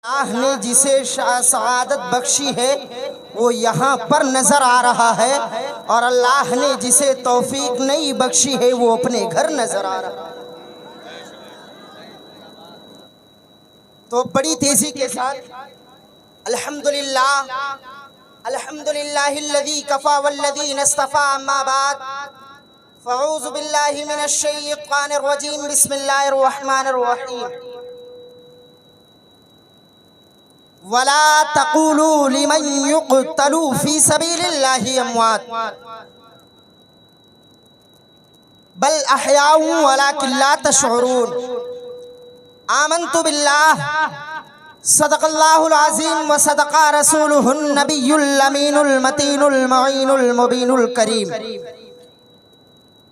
اللہ نے جسے سعادت بخشی ہے وہ یہاں پر نظر آ رہا ہے، اور اللہ نے جسے توفیق نہیں بخشی ہے وہ اپنے گھر نظر آ رہا ہے۔ تو بڑی تیزی کے ساتھ الحمدللہ الحمدللہ الذی کفا والذین اصطفى، اما بعد فاعوذ باللہ من الشیطان الرجیم، بسم اللہ الرحمن الرحیم۔ وَلَا تَقُولُوا لِمَنْ يُقْتَلُوا فِي سَبِيلِ اللَّهِ أَمْوَاتٌ بَلْ أَحْيَاءٌ وَلَكِنْ لَا تَشْعُرُونَ۔ آمنت باللہ، صدق اللہ العظیم وصدق رسولہ النبی الامین المتین المعین المبین الکریم،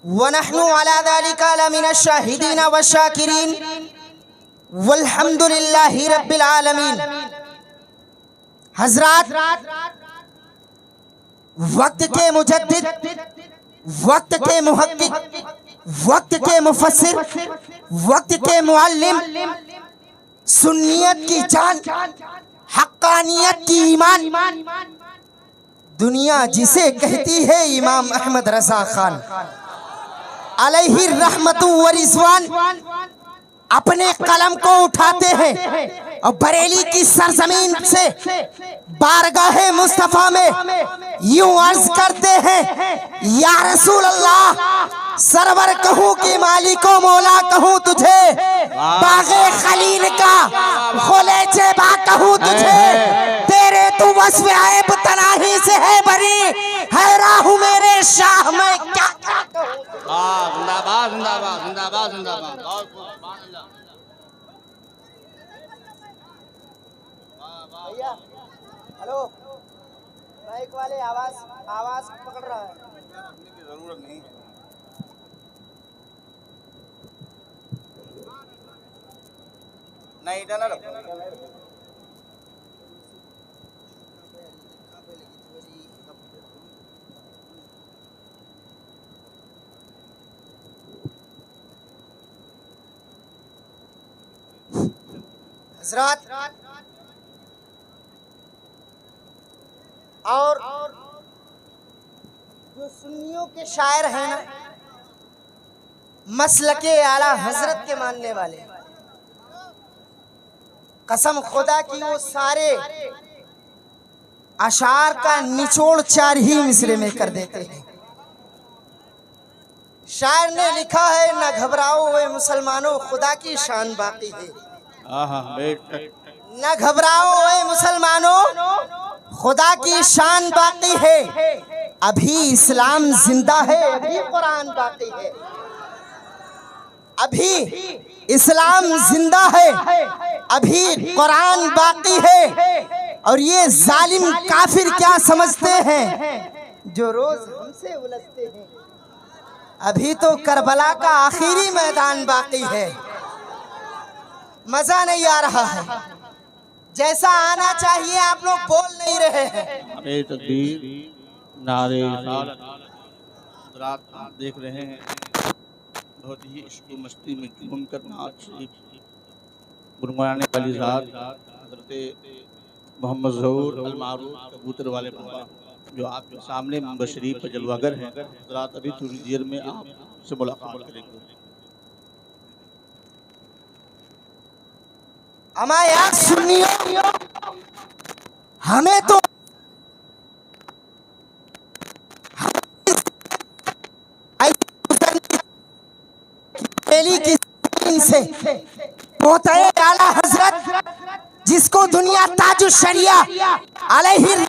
ونحن على ذلك لمن الشاہدین والشاکرین، والحمد للہ رب العالمین۔ حضرات، وقت کے مجدد، وقت کے محقق، وقت کے مفسر، وقت کے معلم، سنیت کی جان، حقانیت کی ایمان، دنیا جسے کہتی ہے امام احمد رضا خان علیہ الرحمت و رضوان، اپنے قلم کو اٹھاتے ہیں اور بریلی کی سرزمین سے بارگاہ مصطفیٰ میں یوں عرض کرتے ہیں، یا رسول اللہ، سرور کہوں کہ مالک و مولا کہوں تجھے، باغ خلیل کا خلیچے با کہوں تجھے، تیرے تو وصف عیب تناہی سے ہے بری، حیران ہوں میرے شاہ میں کیا کہوں۔ زندہ باد زندہ باد زندہ باد زندہ باد۔ بھیا ہلو، مائک والے آواز پکڑ رہا ہے۔ ضرورت نہیں نہیں ڈالا حضرات، اور جو سنیوں کے شاعر ہیں نا، مسلک اعلیٰ حضرت کے ماننے والے، قسم خدا کی وہ سارے اشعار کا نچوڑ چار ہی مصرے میں کر دیتے ہیں۔ شاعر نے لکھا ہے، نہ گھبراؤ اے مسلمانوں، خدا کی شان باقی ہے۔ نہ گھبراؤ اے مسلمانوں، خدا کی شان باقی ہے، ابھی اسلام زندہ ہے، ابھی قرآن باقی ہے، ابھی اسلام زندہ ہے، ابھی قرآن باقی ہے۔ اور یہ ظالم کافر کیا سمجھتے ہیں جو روز ہم سے الجھتے ہیں، ابھی تو کربلا کا آخری میدان باقی ہے۔ مزہ نہیں آ رہا ہے، جیسا آنا چاہیے آپ لوگ بول نہیں رہے ہیں۔ نعرے تکبیر، نعرے رسالت۔ حضرات آپ دیکھ رہے ہیں بہت ہی عشق و مستی میں جھوم کر نعت شریف گنگنانے والی ذات حضرت محمد ظہور المعروف کبوتر والے بابا جو آپ کے سامنے منبر شریف پر جلوہ گر ہیں۔ حضرات ابھی تھوڑی دیر میں آپ سے ملاقات کریں گے۔ اما یاد سنیو، ہمیں تو پہلی کی زمین سے موتعے اعلیٰ حضرت، جس کو دنیا تاج الشریعہ علیہ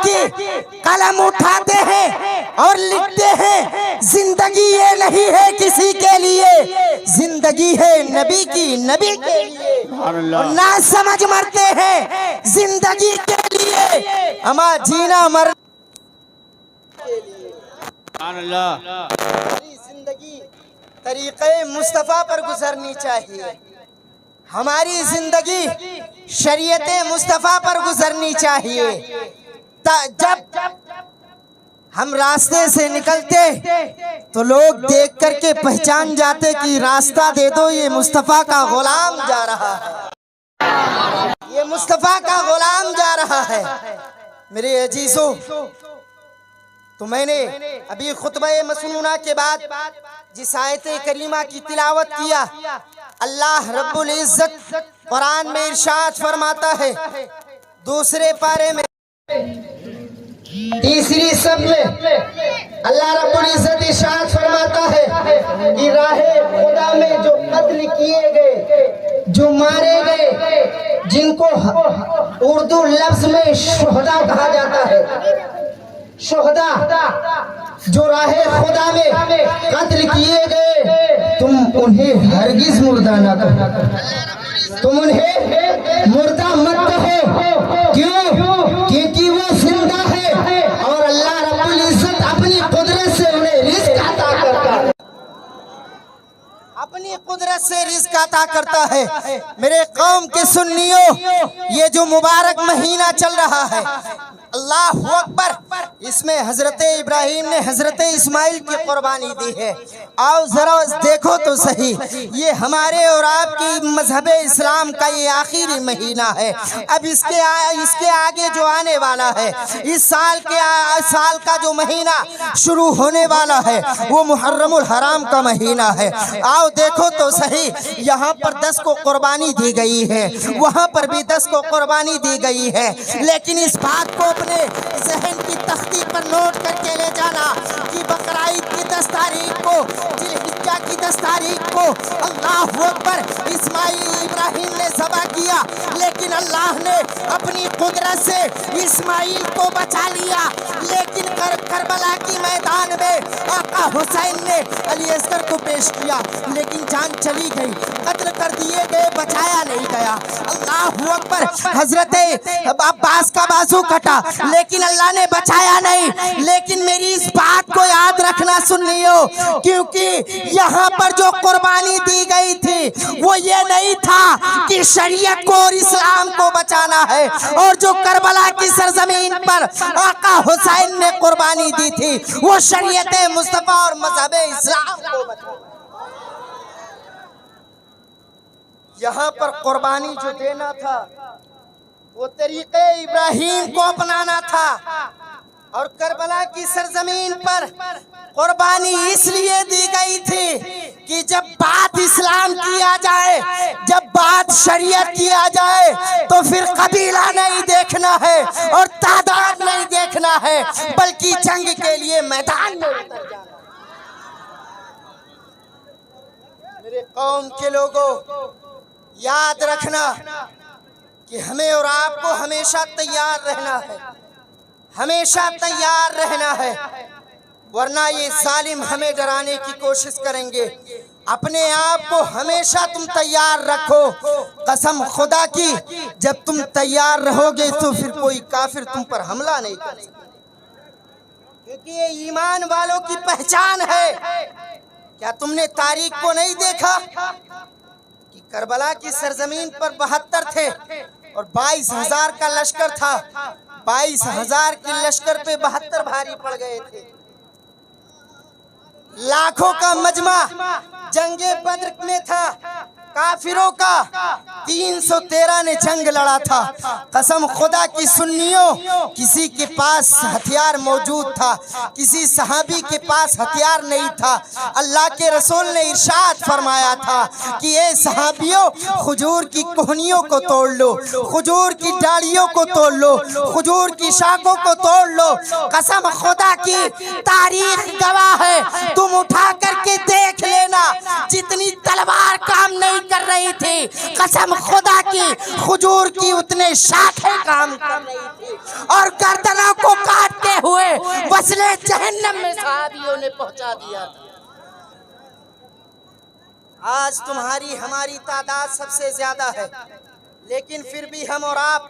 کی قلم اٹھاتے ہیں اور لکھتے ہیں، زندگی یہ نہیں ہے کسی کے لیے، زندگی ہے نبی کی، نبی کے لیے، اور نہ سمجھ مرتے ہیں زندگی کے لیے، اما جینا مر ہماری زندگی طریقے مصطفیٰ پر گزرنی چاہیے، ہماری زندگی شریعت مصطفیٰ پر گزرنی چاہیے۔ جب ہم راستے سے نکلتے تو لوگ دیکھ کر کے پہچان جاتے کہ راستہ دے دو، یہ مصطفیٰ کا غلام جا رہا ہے، یہ مصطفیٰ کا غلام جا رہا ہے۔ میرے عزیزو، تو میں نے ابھی خطبہ مسنونہ کے بعد جس آیت کریمہ کی تلاوت کیا، اللہ رب العزت قرآن میں ارشاد فرماتا ہے دوسرے پارے میں تیسری سب میں اللہ رب العزت ارشاد فرماتا ہے کہ راہ خدا میں جو قتل کیے گئے، جو مارے گئے، جن کو اردو لفظ میں شہداء کہا جاتا ہے، شہداء جو راہ خدا میں قتل کیے گئے، تم انہیں ہرگز مردہ نہ کہو، تم انہیں مردہ مت کہو، کیوں؟ کیونکہ وہ زندہ ہے اور اللہ رب العزت اپنی قدرت سے انہیں رزق عطا کرتا ہے، اپنی قدرت سے رزق عطا کرتا ہے۔ میرے قوم کے سنیوں، یہ جو مبارک مہینہ چل رہا ہے، اللہ اکبر، اس میں حضرت ابراہیم نے حضرت اسماعیل کی قربانی دی ہے۔ آؤ ذرا دیکھو تو صحیح، یہ ہمارے اور آپ کی مذہب اسلام کا یہ آخری مہینہ ہے۔ اب اس کے آگے جو آنے والا ہے، اس سال کا جو مہینہ شروع ہونے والا ہے، وہ محرم الحرام کا مہینہ ہے۔ آؤ دیکھو تو صحیح، یہاں پر 10 کو قربانی دی گئی ہے، وہاں پر بھی 10 کو قربانی دی گئی ہے، لیکن اس بات کو اپنے ذہن کی تختی پر نوٹ کر کے لے جانا کہ بقرعید کی 10 تاریخ کو، ذی الحجہ کی 10 تاریخ کو اللہ اکبر اسماعیل ابراہیم نے ذبح کیا، لیکن اللہ نے اپنی قدرت سے اسماعیل کو بچا لیا، لیکن کربلا کی میدان میں آقا حسین نے علی اصغر کو پیش کیا، لیکن جان چلی گئی، قتل کر دیے گئے، بچایا نہیں گیا۔ اللہ اکبر، حضرت عباس کا بازو کٹا، لیکن اللہ نے بچایا نہیں۔ لیکن میری اس بات کو یاد رکھنا سنیو، کیونکہ یہاں پر جو قربانی دی گئی تھی وہ یہ نہیں تھا کہ شریعت کو اور اسلام کو بچانا ہے، اور جو کربلا کی سرزمین پر آقا حسین نے قربانی دی تھی وہ شریعت مصطفیٰ اور مذہب اسلام کو بچانا۔ یہاں پر قربانی جو دینا تھا وہ طریقے ابراہیم کو اپنانا تھا، اور کربلا کی سرزمین پر قربانی اس لیے دی گئی تھی کہ جب بات اسلام کیا جائے، جب بات شریعت کیا جائے، تو پھر قبیلہ نہیں دیکھنا ہے اور تعداد نہیں دیکھنا ہے، بلکہ جنگ کے لیے میدان میں اتر جانا۔ میرے قوم کے لوگوں، یاد رکھنا کہ ہمیں اور آپ کو ہمیشہ تیار رہنا ہے، ہمیشہ تیار رہنا ہے، ورنہ یہ ظالم ہمیں ڈرانے کی کوشش کریں گے۔ اپنے آپ کو ہمیشہ تم تیار رکھو، قسم خدا کی، جب تم تیار رہو گے تو پھر کوئی کافر تم پر حملہ نہیں کر سکتا، کیونکہ یہ ایمان والوں کی پہچان ہے۔ کیا تم نے تاریخ کو نہیں دیکھا کہ کربلا کی سرزمین پر 72 تھے اور 22,000 کا لشکر تھا، 22,000 کی لشکر پہ 72 بھاری پڑ گئے تھے۔ لاکھوں کا مجمع جنگ بدر میں تھا، کافروں کا 313 نے جنگ لڑا تھا۔ قسم خدا کی سنیوں، کسی کے پاس ہتھیار موجود تھا، کسی صحابی کے پاس ہتھیار نہیں تھا۔ اللہ کے رسول نے ارشاد فرمایا تھا کہ اے صحابیوں، کھجور کی کوہنیوں کو توڑ لو، کھجور کی ڈاڑیوں کو توڑ لو، کھجور کی شاخوں کو توڑ لو۔ قسم خدا کی، تاریخ گواہ ہے، تم اٹھا کر کے دیکھ لینا، جتنی تلوار کام نہیں کر رہی تھی، قسم خدا کی کھجور کی اتنے شاخیں کام کر رہی تھی، اور گردنوں کو کاٹتے ہوئے وصلے جہنم میں صحابیوں نے پہنچا دیا تھا۔ آج تمہاری ہماری تعداد سب سے زیادہ ہے، لیکن پھر بھی ہم اور آپ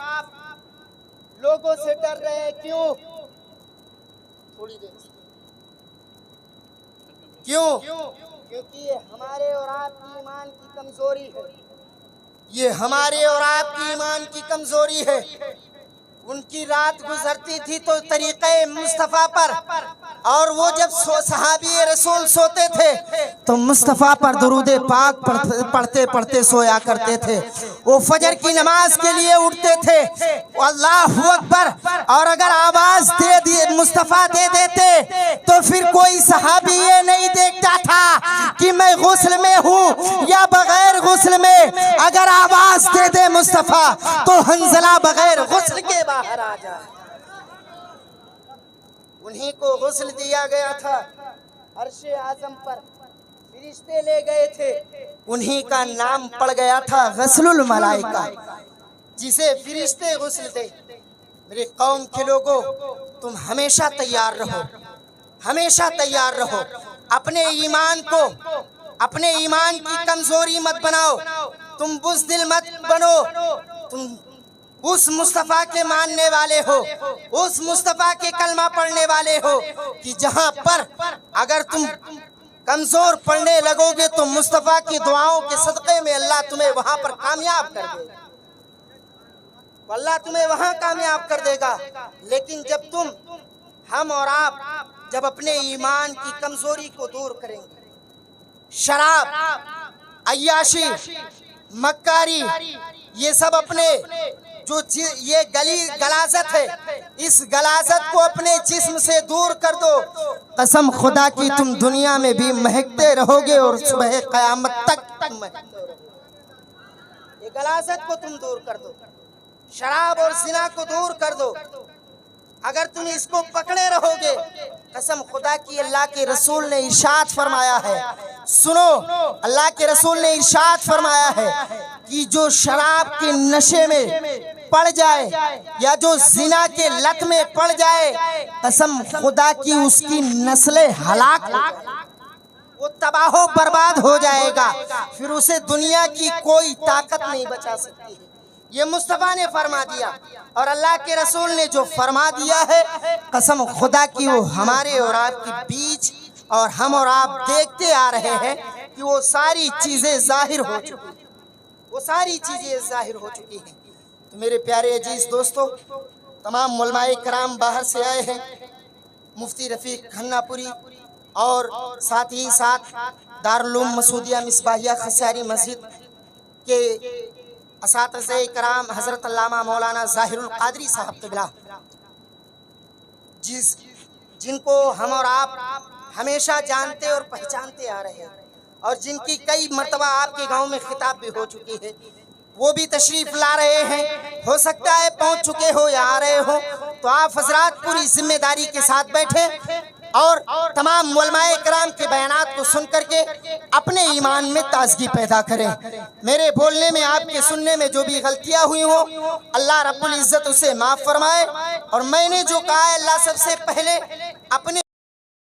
لوگوں سے ڈر رہے ہیں۔ کیوں؟ تھوڑی دیر کیوں؟ کیونکہ یہ ہمارے اور آپ کی ایمان کی کمزوری ہے، یہ ہمارے اور آپ کی ایمان کی کمزوری ہے۔ ان کی رات گزرتی تھی تو طریقہ مصطفیٰ پر، اور وہ جب صحابی رسول سوتے تھے تو مصطفیٰ پر درود پاک پڑھتے پڑھتے سویا کرتے تھے۔ وہ فجر کی نماز کے لیے اٹھتے تھے، اللہ اکبر، اور اگر آواز مصطفیٰ دے دیتے تو پھر کوئی صحابی یہ نہیں دیکھتا تھا کہ میں غسل میں ہوں یا بغیر غسل میں، اگر آواز دے دے مصطفیٰ تو حنظلہ بغیر غسل کے باہر آ جائے۔ انہی کو غسل دیا گیا تھا، عرش اعظم پر فرشتے لے گئے تھے، انہی کا نام پڑ گیا تھا غسل الملائکہ، جسے فرشتے غسل دے۔ میرے قوم کے لوگوں، تم ہمیشہ تیار رہو، ہمیشہ تیار رہو، اپنے ایمان کو، اپنے ایمان کی کمزوری مت بناؤ، تم بزدل مت بنو، تم اس مصطفیٰ کے ماننے والے ہو، اس مصطفیٰ کے کلمہ پڑھنے والے ہو کہ جہاں پر اگر تم کمزور پڑھنے لگو گے تو مصطفیٰ کی دعاؤں کے صدقے میں اللہ تمہیں وہاں پر کامیاب کر دے گا، اللہ تمہیں وہاں کامیاب کر دے گا۔ لیکن جب تم، ہم اور آپ جب اپنے ایمان کی کمزوری کو دور کریں گے، شراب، عیاشی، مکاری، یہ سب اپنے جو یہ غلاظت ہے، اس غلاظت کو اپنے جسم سے دور کر دو، قسم خدا کی تم دنیا میں بھی مہکتے رہو گے اور صبح قیامت تک مہکتے رہو گے۔ یہ غلاظت کو تم دور کر دو، شراب اور زنا کو دور کر دو۔ اگر تم اس کو پکڑے رہو گے، قسم خدا کی اللہ کے رسول نے ارشاد فرمایا ہے، سنو، اللہ کے رسول نے ارشاد فرمایا ہے کہ جو شراب کے نشے میں پڑ جائے یا جو زنا کے لت میں پڑ جائے، قسم خدا کی اس کی نسل ہلاک ہو جائے، وہ تباہ و برباد ہو جائے گا، پھر اسے دنیا کی کوئی طاقت نہیں بچا سکتی ہے۔ یہ مصطفیٰ نے فرما دیا، اور اللہ کے رسول نے جو فرما دیا ہے، قسم خدا کی وہ ہمارے اور آپ کے بیچ، اور ہم اور آپ دیکھتے آ رہے ہیں کہ وہ ساری چیزیں ظاہر ہو چکی ہیں، وہ ساری چیزیں ظاہر ہو چکی ہیں۔ تو میرے پیارے عزیز دوستو، تمام علماء کرام باہر سے آئے ہیں، مفتی رفیق کھنہ پوری اور ساتھ ہی ساتھ دارالعلوم مسعودیہ مصباحیہ خسیاری مسجد کے اساتذہ کرام حضرت علامہ مولانا ظاہر القادری صاحب قبلہ، جن کو ہم اور آپ ہمیشہ جانتے اور پہچانتے آ رہے ہیں، اور جن کی کئی مرتبہ آپ کے گاؤں میں خطاب بھی ہو چکی ہے، وہ بھی تشریف لا رہے ہیں۔ ہو سکتا ہے پہنچ چکے ہو یا آ رہے ہو، تو آپ حضرات پوری ذمہ داری کے ساتھ بیٹھیں اور تمام علماء کرام کے بیانات کو سن کر کے اپنے ایمان میں تازگی پیدا کریں۔ میرے بولنے میں، آپ کے سننے میں جو بھی غلطیاں ہوئی ہوں، اللہ رب العزت اسے معاف فرمائے، اور میں نے جو کہا ہے، اللہ سب سے پہلے اپنے